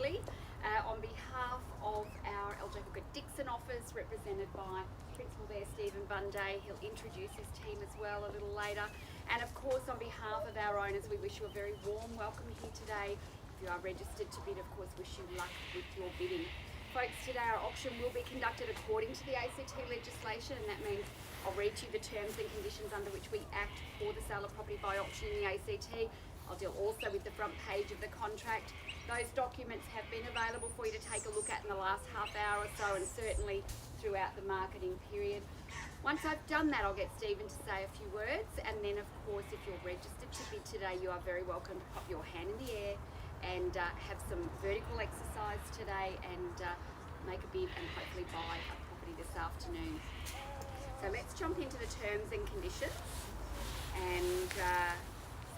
Ainslie. On behalf of our LJ Hooker Dixon office, represented by Principal there, Stephen Bunday, he'll introduce his team as well a little later. And of course, on behalf of our owners, we wish you a very warm welcome here today. If you are registered to bid, of course, wish you luck with your bidding. Folks, today our auction will be conducted according to the ACT legislation, and that means I'll read you the terms and conditions under which we act for the sale of property by auction in the ACT. I'll deal also with the front page of the contract. Those documents have been available for you to take a look at in the last half hour or so, and certainly throughout the marketing period. Once I've done that, I'll get Stephen to say a few words, and then of course, if you're registered to bid today, you are very welcome to pop your hand in the air and have some vertical exercise today and make a bid and hopefully buy a property this afternoon. So let's jump into the terms and conditions. And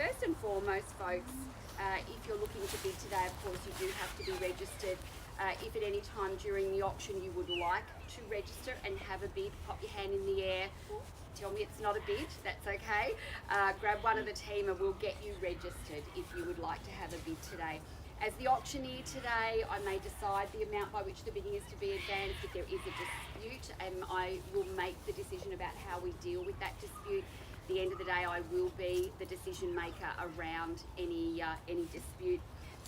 first and foremost, folks, if you're looking to bid today, of course, you do have to be registered. If at any time during the auction you would like to register and have a bid, pop your hand in the air. Tell me it's not a bid, that's okay. Grab one of the team and we'll get you registered if you would like to have a bid today. As the auctioneer today, I may decide the amount by which the bidding is to be advanced if there is a dispute, and I will make the decision about how we deal with that dispute. At the end of the day, I will be the decision maker around any dispute.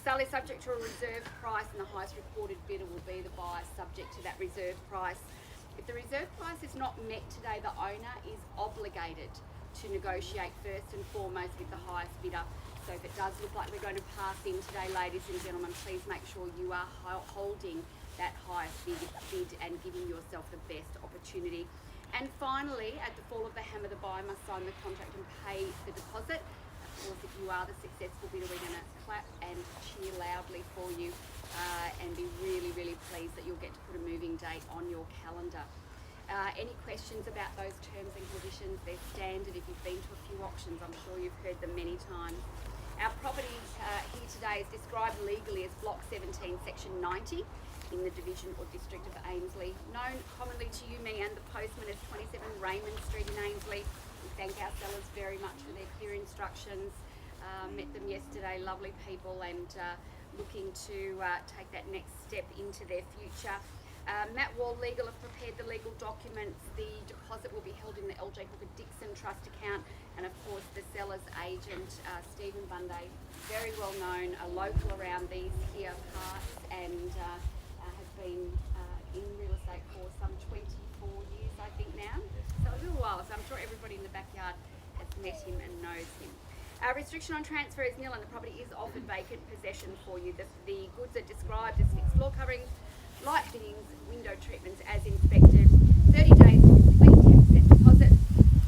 Sale is subject to a reserve price, and the highest reported bidder will be the buyer subject to that reserve price. If the reserve price is not met today, the owner is obligated to negotiate first and foremost with the highest bidder. So if it does look like we're going to pass in today, ladies and gentlemen, please make sure you are holding that highest bid and giving yourself the best opportunity. And finally, at the fall of the hammer, the buyer must sign the contract and pay the deposit. Of course, if you are the successful bidder, we're going to clap and cheer loudly for you and be really, really pleased that you'll get to put a moving date on your calendar. Any questions about those terms and conditions? They're standard. If you've been to a few auctions, I'm sure you've heard them many times. Our property here today is described legally as Block 17, Section 90 in the division or district of Ainslie, known commonly to you, me and the postman as 27 Raymond Street in Ainslie. We thank our sellers very much for their clear instructions. Met them yesterday, lovely people, and looking to take that next step into their future. Matt Wall Legal have prepared the legal documents. The deposit will be held in the LJ Hooker Dixon Trust account, and of course the seller's agent, Stephen Bunday, very well known, a local around these here parts, and has been in real estate for some 24 years, I think now. So a little while, so I'm sure everybody in the backyard has met him and knows him. Restriction on transfer is nil, and the property is offered vacant possession for you. The goods are described as fixed floor coverings, light fittings, window treatments as inspected. 30 days to complete, 10% deposit.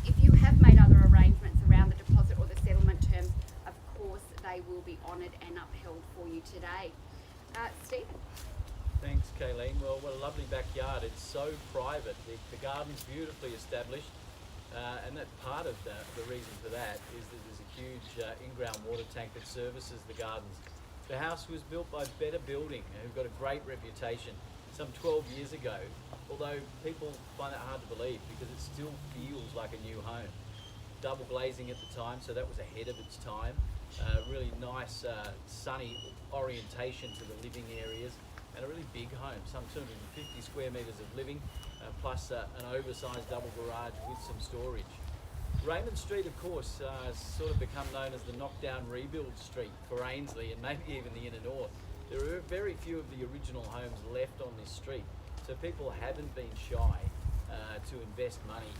If you have made other arrangements around the deposit or the settlement terms, of course they will be honoured and upheld for you today. Stephen? Thanks, Kayleen. Well, what a lovely backyard. It's so private. The garden's beautifully established, and that part of the reason for that is that there's a huge in-ground water tank that services the gardens. The house was built by Better Building, who've got a great reputation, some 12 years ago, although people find it hard to believe because it still feels like a new home. Double glazing at the time, so that was ahead of its time. Really nice sunny orientation to the living areas, and a really big home, some 250 square metres of living, plus an oversized double garage with some storage. Raymond Street, of course, has sort of become known as the knockdown rebuild street for Ainslie and maybe even the inner north. There are very few of the original homes left on this street, so people haven't been shy to invest money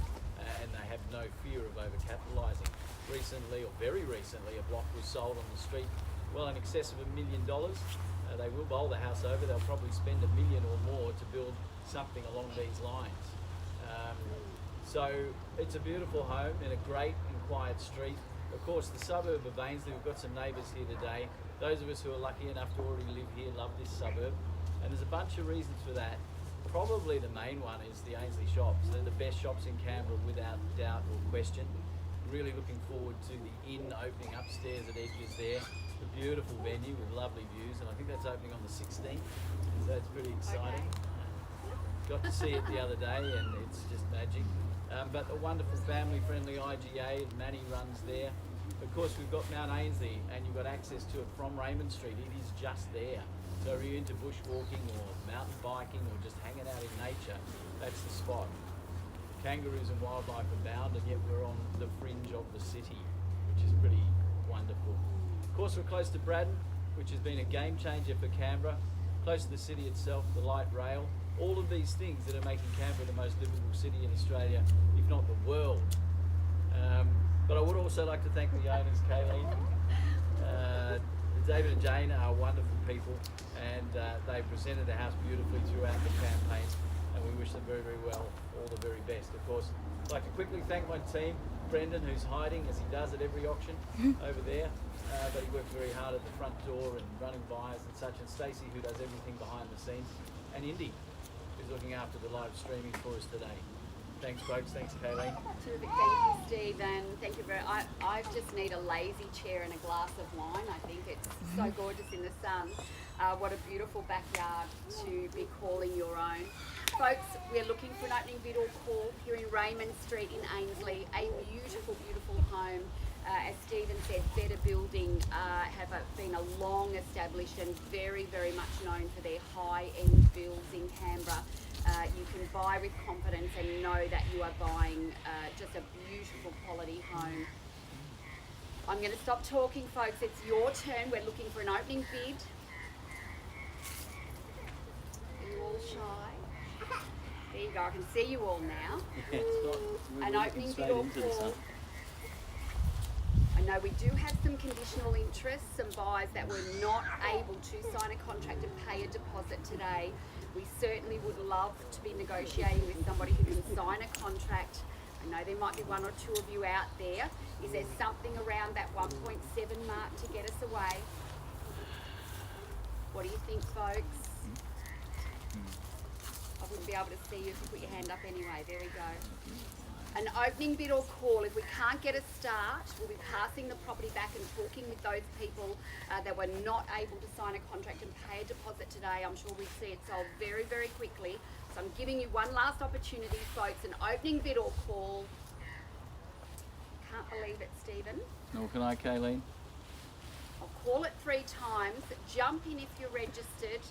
and they have no fear of overcapitalising. Recently, or very recently, a block was sold on the street well in excess of $1 million. They will bowl the house over. They'll probably spend $1 million or more to build something along these lines. So it's a beautiful home in a great and quiet street. Of course, the suburb of Ainslie, we've got some neighbours here today. Those of us who are lucky enough to already live here love this suburb, and there's a bunch of reasons for that. Probably the main one is the Ainslie shops. They're the best shops in Canberra without doubt or question. Really looking forward to the inn opening upstairs at Edgar's there. A beautiful venue with lovely views, and I think that's opening on the 16th, so it's pretty exciting. Okay. Got to see it the other day and it's just magic. But a wonderful family-friendly IGA, Manny runs there. Of course, we've got Mount Ainslie, and you've got access to it from Raymond Street. It is just there. So if you're into bushwalking or mountain biking or just hanging out in nature, that's the spot. Kangaroos and wildlife abound, and yet we're on the fringe of the city, which is pretty wonderful. Of course, we're close to Braddon, which has been a game changer for Canberra. Close to the city itself, the light rail, all of these things that are making Canberra the most livable city in Australia, if not the world. But I would also like to thank the owners, Kayleen. David and Jane are wonderful people, and they presented the house beautifully throughout the campaign, and we wish them very, very well, all the very best. Of course, I'd like to quickly thank my team, Brendan, who's hiding as he does at every auction over there, but he works very hard at the front door and running buyers and such, and Stacey, who does everything behind the scenes, and Indy, who's looking after the live streaming for us today. Thanks, folks. Thanks, Kayleen. Terrific. Thank you, Steve, and thank you very much. I just need a lazy chair and a glass of wine. I think it's so gorgeous in the sun. What a beautiful backyard to be calling your own. Folks, we're looking for an opening bid or call here in Raymond Street in Ainslie. A beautiful, beautiful home. As Stephen said, Better Building have been a long established and very, very much known for their high-end builds in Canberra. You can buy with confidence and know that you are buying just a beautiful quality home. I'm going to stop talking, folks. It's your turn. We're looking for an opening bid. Are you all shy? There you go. I can see you all now. Yeah, An opening bid or call. I know we do have some conditional interest, some buyers that were not able to sign a contract and pay a deposit today. We certainly would love to be negotiating with somebody who can sign a contract. I know there might be one or two of you out there. Is there something around that 1.7 mark to get us away? What do you think, folks? I wouldn't be able to see you if you put your hand up anyway. There we go. An opening bid or call. If we can't get a start, we'll be passing the property back and talking with those people that were not able to sign a contract and pay a deposit today. I'm sure we'd see it sold very, very quickly. So I'm giving you one last opportunity, folks. An opening bid or call. Can't believe it, Stephen. Nor can I, Kayleen. I'll call it 3 times. Jump in if you're registered.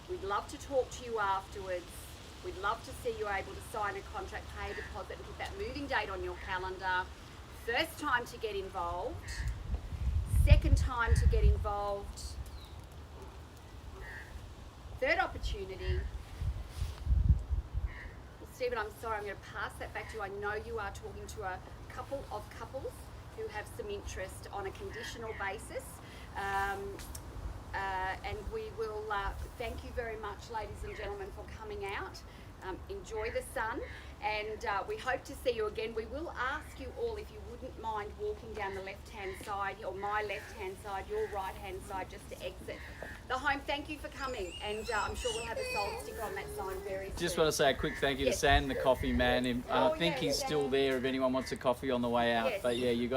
We'd love to talk to you afterwards. We'd love to see you able to sign a contract, pay a deposit, and put that moving date on your calendar. First time to get involved. Second time to get involved. Third opportunity. Well, Stephen, I'm sorry, I'm going to pass that back to you. I know you are talking to a couple of couples who have some interest on a conditional basis. And we will thank you very much, ladies and gentlemen, for coming out. Enjoy the sun, and we hope to see you again. We will ask you all if you wouldn't mind walking down the left-hand side, or my left-hand side, your right-hand side, just to exit the home. Thank you for coming, and I'm sure we'll have a sold sticker on that sign very soon. Just want to say a quick thank you to Sam, the coffee man. And I think he's still there if anyone wants a coffee on the way out. Yes. But yeah, you got